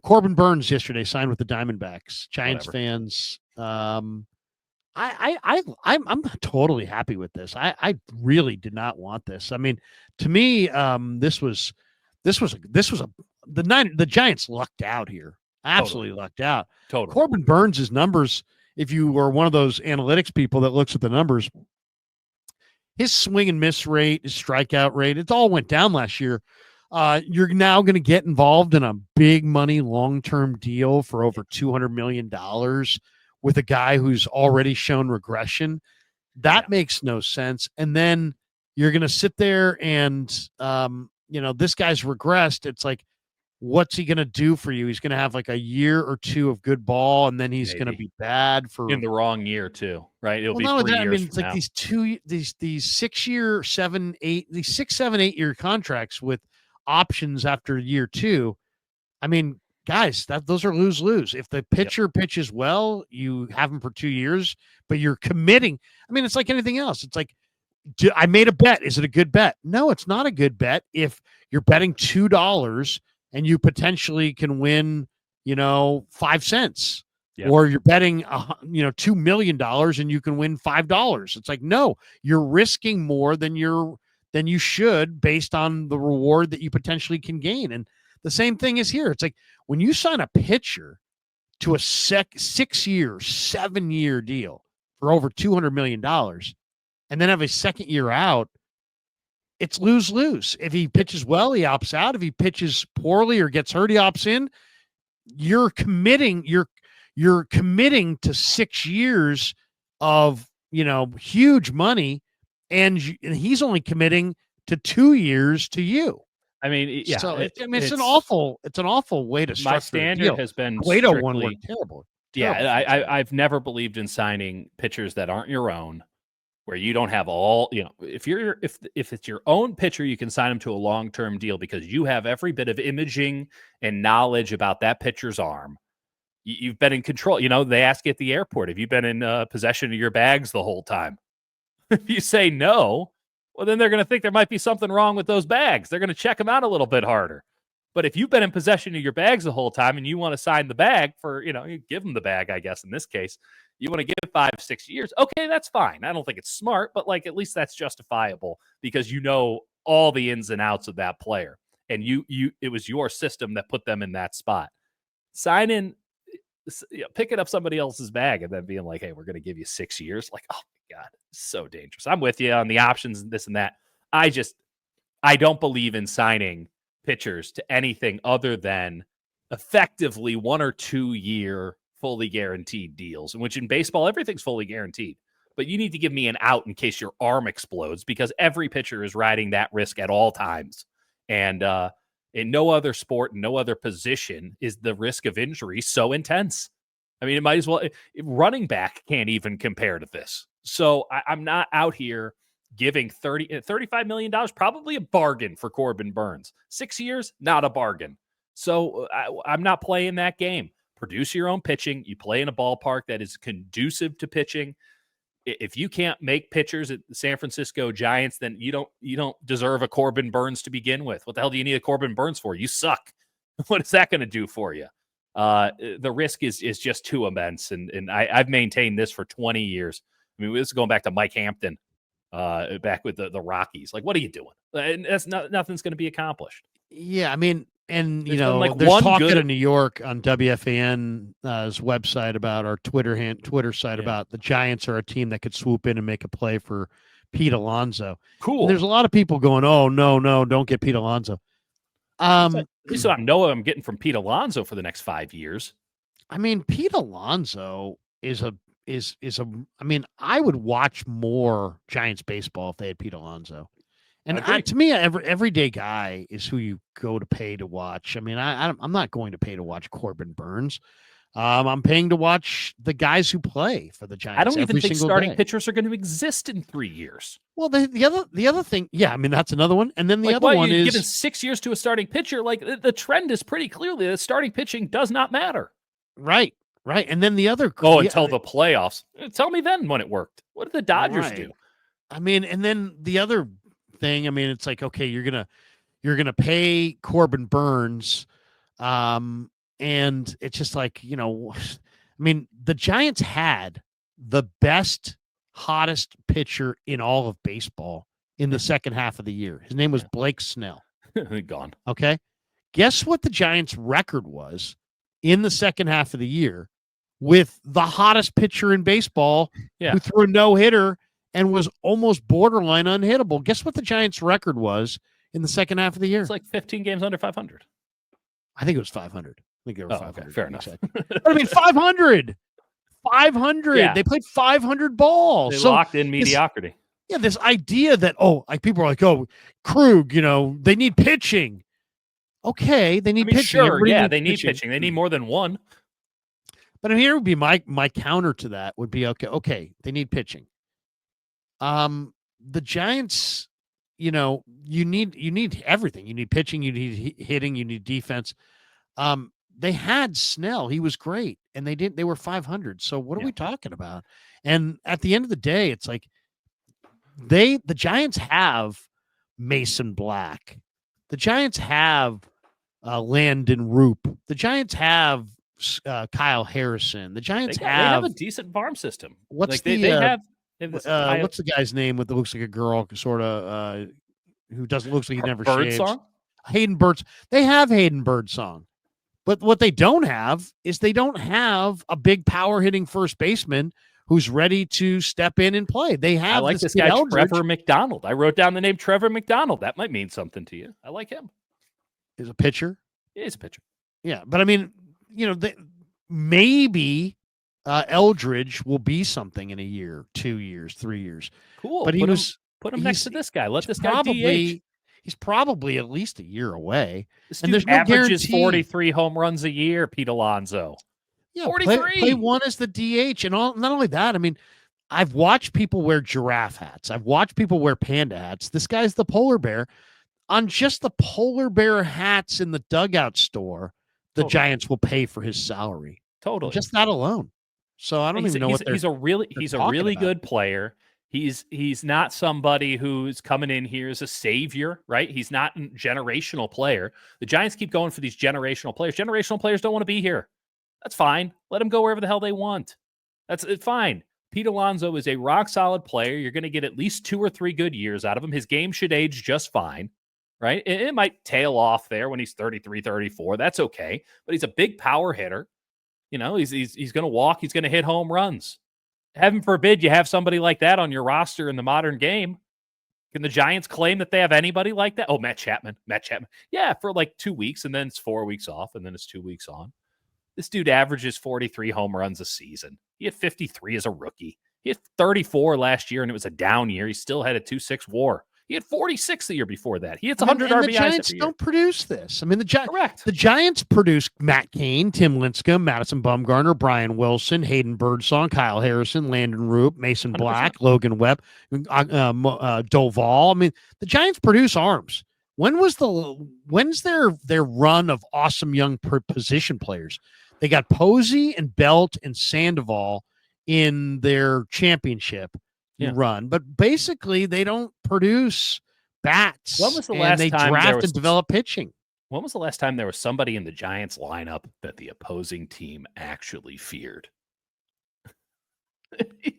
Corbin Burnes yesterday signed with the Diamondbacks. Giants Whatever. fans. I'm totally happy with this. I really did not want this. I mean, to me, this was the Giants lucked out here. Absolutely lucked out. Totally. Corbin Burnes' numbers, if you were one of those analytics people that looks at the numbers, his swing and miss rate, his strikeout rate, it all went down last year. You're now going to get involved in a big money long-term deal for over $200 million with a guy who's already shown regression. That makes no sense. And then you're going to sit there and, this guy's regressed. It's like, what's he going to do for you? He's going to have like a year or two of good ball, and then he's going to be bad for in the wrong year too, right? It'll be 3 years. I mean, it's like these 6 year, 7, 8, these 6, 7, 8 year contracts with options after year 2. I mean, guys, those are lose-lose. If the pitcher pitches well, you have him for 2 years, but you're committing. I mean, it's like anything else. It's like, I made a bet. Is it a good bet? No, it's not a good bet if you're betting $2 and you potentially can win, 5 cents. Yep. Or you're betting, $2 million and you can win $5. It's like, no, you're risking more than you should based on the reward that you potentially can gain. And the same thing is here. It's like when you sign a pitcher to a 6 year, 7 year deal for over $200 million and then have a second year out, it's lose-lose. If he pitches well, he opts out. If he pitches poorly or gets hurt, he opts in. You're committing to 6 years of, huge money, and he's only committing to 2 years to you. I mean, yeah. So it's an awful way to structure. My standard has been Cueto one were terrible. Yeah, I've never believed in signing pitchers that aren't your own, where you don't have all, if it's your own pitcher, you can sign him to a long-term deal because you have every bit of imaging and knowledge about that pitcher's arm. You've been in control. They ask you at the airport, have you been in possession of your bags the whole time? If you say no, well, then they're going to think there might be something wrong with those bags. They're going to check them out a little bit harder. But if you've been in possession of your bags the whole time and you want to sign the bag for, you give them the bag, I guess, in this case, you want to give 5, 6 years. Okay, that's fine. I don't think it's smart, but at least that's justifiable because all the ins and outs of that player. And it was your system that put them in that spot. Picking up somebody else's bag and then being like, hey, we're going to give you 6 years. Like, oh my God, it's so dangerous. I'm with you on the options and this and that. I don't believe in signing pitchers to anything other than effectively 1 or 2 year fully guaranteed deals, in which in baseball, everything's fully guaranteed. But you need to give me an out in case your arm explodes because every pitcher is riding that risk at all times. And in no other sport, no other position is the risk of injury so intense. I mean, it might as well. Running back can't even compare to this. So I'm not out here giving $35 million, probably a bargain for Corbin Burnes. 6 years, not a bargain. So I'm not playing that game. Produce your own pitching. You play in a ballpark that is conducive to pitching. If you can't make pitchers at the San Francisco Giants, then you don't deserve a Corbin Burnes to begin with. What the hell do you need a Corbin Burnes for? You suck. What is that going to do for you? The risk is just too immense, and I've maintained this for 20 years. I mean, this is going back to Mike Hampton, back with the Rockies. Like, what are you doing? And that's nothing's going to be accomplished. Yeah, I mean, and there's talk out of New York on WFAN's website about our Twitter site about the Giants are a team that could swoop in and make a play for Pete Alonso. Cool. And there's a lot of people going, "Oh no, don't get Pete Alonso." So I know what I'm getting from Pete Alonso for the next 5 years. I mean, Pete Alonso is I mean, I would watch more Giants baseball if they had Pete Alonso. And to me, everyday guy is who you go to pay to watch. I mean, I'm not going to pay to watch Corbin Burnes. I'm paying to watch the guys who play for the Giants. I don't even think starting pitchers are going to exist in 3 years. Well, the other thing, yeah, I mean, that's another one. And then the other one is given 6 years to a starting pitcher. Like the trend is pretty clearly that starting pitching does not matter. Right. And then the other until the playoffs. Tell me then when it worked. What did the Dodgers do? I mean, and then the other thing, I mean, it's like, okay, you're gonna pay Corbin Burnes, And it's just like, I mean, the Giants had the best, hottest pitcher in all of baseball in the second half of the year. His name was Blake Snell. Gone. Okay. Guess what the Giants' record was in the second half of the year with the hottest pitcher in baseball who threw a no-hitter and was almost borderline unhittable. Guess what the Giants' record was in the second half of the year? It's like 15 games under 500. I think it was 500. I think they were 500. Okay, fair enough. But I mean, 500. 500. Yeah. They played 500 balls. They So locked in mediocrity. this idea that, people are like, Krug, they need pitching. Okay, they need pitching. Sure, Everybody they need pitching. They need more than one. But here would be my counter to that would be, okay, they need pitching. The Giants, you need everything. You need pitching, you need hitting, you need defense. They had Snell. He was great. And they were 500. So what are we talking about? And at the end of the day, it's like the Giants have Mason Black. The Giants have Landon Roop. The Giants have Kyle Harrison. The Giants they have a decent farm system. What's they have this what's the guy's name that looks like a girl, sort of who doesn't looks like he never shaves? Birdsong? Hayden Birds. They have Hayden Birdsong. But what they don't have is they don't have a big power hitting first baseman who's ready to step in and play. They have I like this guy, Trevor McDonald. I wrote down the name Trevor McDonald. That might mean something to you. I like him. Is a pitcher? He is a pitcher. Yeah, but I mean, maybe Eldridge will be something in a year, 2 years, 3 years. Cool. But put him next to this guy. Let this guy DH. He's probably at least a year away. This and there's no averages guarantee. 43 home runs a year, Pete Alonso. Yeah, 43. Play one as the DH. And not only that, I mean, I've watched people wear giraffe hats. I've watched people wear panda hats. This guy's the polar bear. On just the polar bear hats in the dugout store, the Giants will pay for his salary. Totally. Just that alone. So I don't even know what he's a really good player. He's not somebody who's coming in here as a savior, right? He's not a generational player. The Giants keep going for these generational players. Generational players don't want to be here. That's fine. Let them go wherever the hell they want. That's fine. Pete Alonso is a rock-solid player. You're going to get at least 2 or 3 good years out of him. His game should age just fine, right? It might tail off there when he's 33, 34. That's okay. But he's a big power hitter. He's going to walk. He's going to hit home runs. Heaven forbid you have somebody like that on your roster in the modern game. Can the Giants claim that they have anybody like that? Oh, Matt Chapman. Yeah, for like 2 weeks, and then it's 4 weeks off, and then it's 2 weeks on. This dude averages 43 home runs a season. He had 53 as a rookie. He had 34 last year, and it was a down year. He still had a 2.6 WAR. He had 46 the year before that. He hits 100 RBIs. The Giants don't produce this. I mean, Correct. The Giants produce Matt Cain, Tim Lincecum, Madison Bumgarner, Brian Wilson, Hayden Birdsong, Kyle Harrison, Landon Roop, Mason 100%. Black, Logan Webb, Doval. I mean, the Giants produce arms. When's their run of awesome young position players? They got Posey and Belt and Sandoval in their championship run, but basically they don't produce bats. When was the last they time draft and develop pitching? When was the last time there was somebody in the Giants lineup that the opposing team actually feared?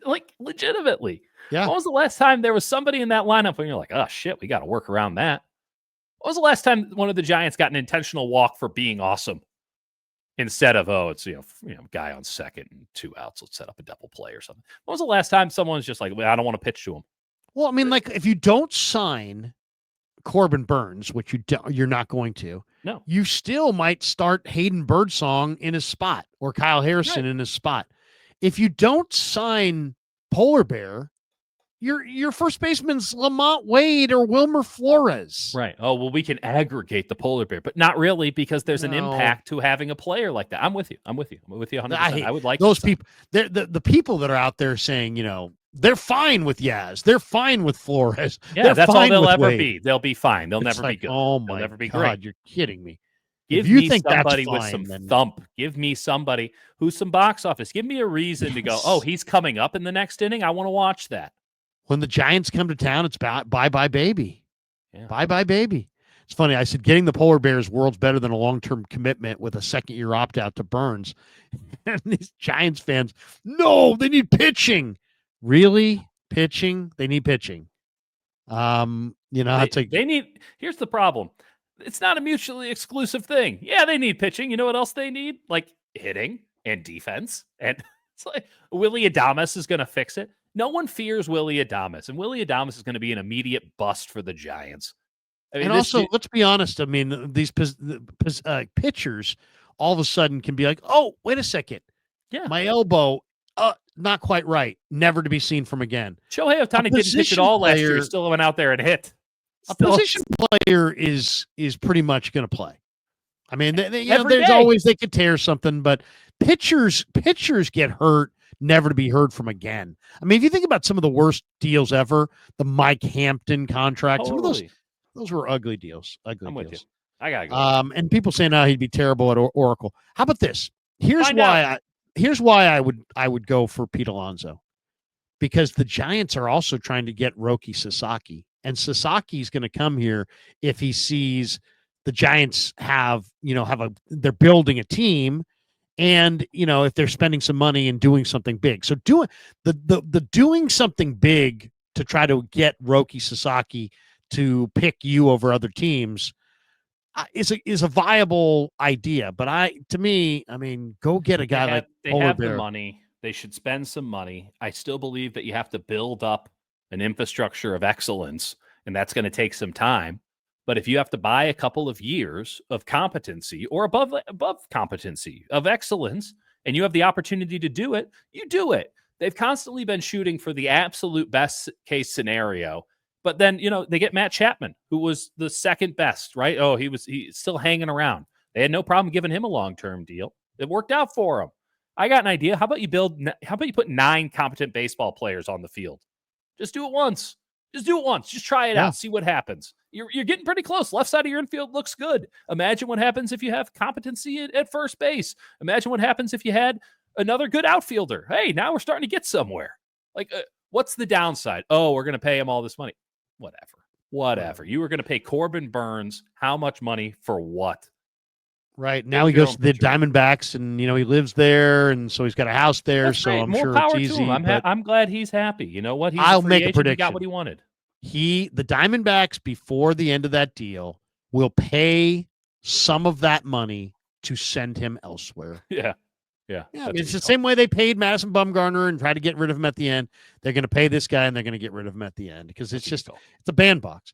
Like, legitimately. Yeah. When was the last time there was somebody in that lineup when you're like, oh shit, we got to work around that? When was the last time one of the Giants got an intentional walk for being awesome? Instead of, it's guy on second and 2 outs, let's set up a double play or something. When was the last time someone was just like, well, I don't want to pitch to him? Well, I mean, like, if you don't sign Corbin Burnes, which you're not going to, no, you still might start Hayden Birdsong in his spot or Kyle Harrison in his spot. If you don't sign Polar Bear, your first baseman's Lamont Wade or Wilmer Flores. Right. Oh, well, we can aggregate the Polar Bear, but not really, because there's an impact to having a player like that. I'm with you 100%. I would like those people. The people that are out there saying, they're fine with Yaz. They're fine with Flores. Yeah, that's all they'll ever Wade. be. They'll be fine. They'll never be good. Oh They'll my never be God, great. you're kidding me. Give me somebody with some thump. Give me somebody who's some box office. Give me a reason to go, oh, he's coming up in the next inning. I want to watch that. When the Giants come to town, it's bye-bye, baby. Yeah. Bye-bye, baby. It's funny. I said getting the polar bears world's better than a long-term commitment with a second-year opt-out to Burnes. And these Giants fans, no, they need pitching. Really? Pitching? They need pitching. They need. Here's the problem. It's not a mutually exclusive thing. Yeah, they need pitching. You know what else they need? Like hitting and defense. And it's like Willie Adames is going to fix it. No one fears Willie Adames, and Willie Adames is going to be an immediate bust for the Giants. I mean, and also, let's be honest. I mean, these pitchers all of a sudden can be like, "Oh, wait a second, yeah, my elbow, not quite right, never to be seen from again." Shohei Ohtani didn't pitch at all last year. Still went out there and hit. A position player is pretty much going to play. I mean, there's day. always they could tear something, but pitchers get hurt, never to be heard from again. I mean, if you think about some of the worst deals ever, the Mike Hampton contract, some of those were ugly deals. I'm with you. I gotta go. And people say now he'd be terrible at Oracle. How about this? Here's why I would go for Pete Alonso, because the Giants are also trying to get Roki Sasaki, and Sasaki's going to come here if he sees the Giants they're building a team, and if they're spending some money and doing something big. So doing doing something big to try to get Roki Sasaki to pick you over other teams is a viable idea. But go get a guy like they have the money. They should spend some money. I still believe that you have to build up an infrastructure of excellence, and that's going to take some time. But if you have to buy a couple of years of competency or above competency of excellence, and you have the opportunity to do it, you do it. They've constantly been shooting for the absolute best case scenario. But then, they get Matt Chapman, who was the second best, right? Oh, he's still hanging around. They had no problem giving him a long-term deal. It worked out for him. I got an idea. How about you put 9 competent baseball players on the field? Just do it once. Just try it out. See what happens. You're getting pretty close. Left side of your infield looks good. Imagine what happens if you have competency at first base. Imagine what happens if you had another good outfielder. Hey, now we're starting to get somewhere. Like, what's the downside? Oh, we're going to pay him all this money. Whatever. You were going to pay Corbin Burnes how much money for what? Right. Now he goes to the Diamondbacks, and he lives there, and so he's got a house there. That's so great. I'm More sure power it's easy. To him. I'm glad he's happy. You know what? I'll make a prediction. He got what he wanted. The Diamondbacks, before the end of that deal, will pay some of that money to send him elsewhere. Yeah. It's the same way they paid Madison Bumgarner and tried to get rid of him at the end. They're going to pay this guy, and they're going to get rid of him at the end because it's a bandbox.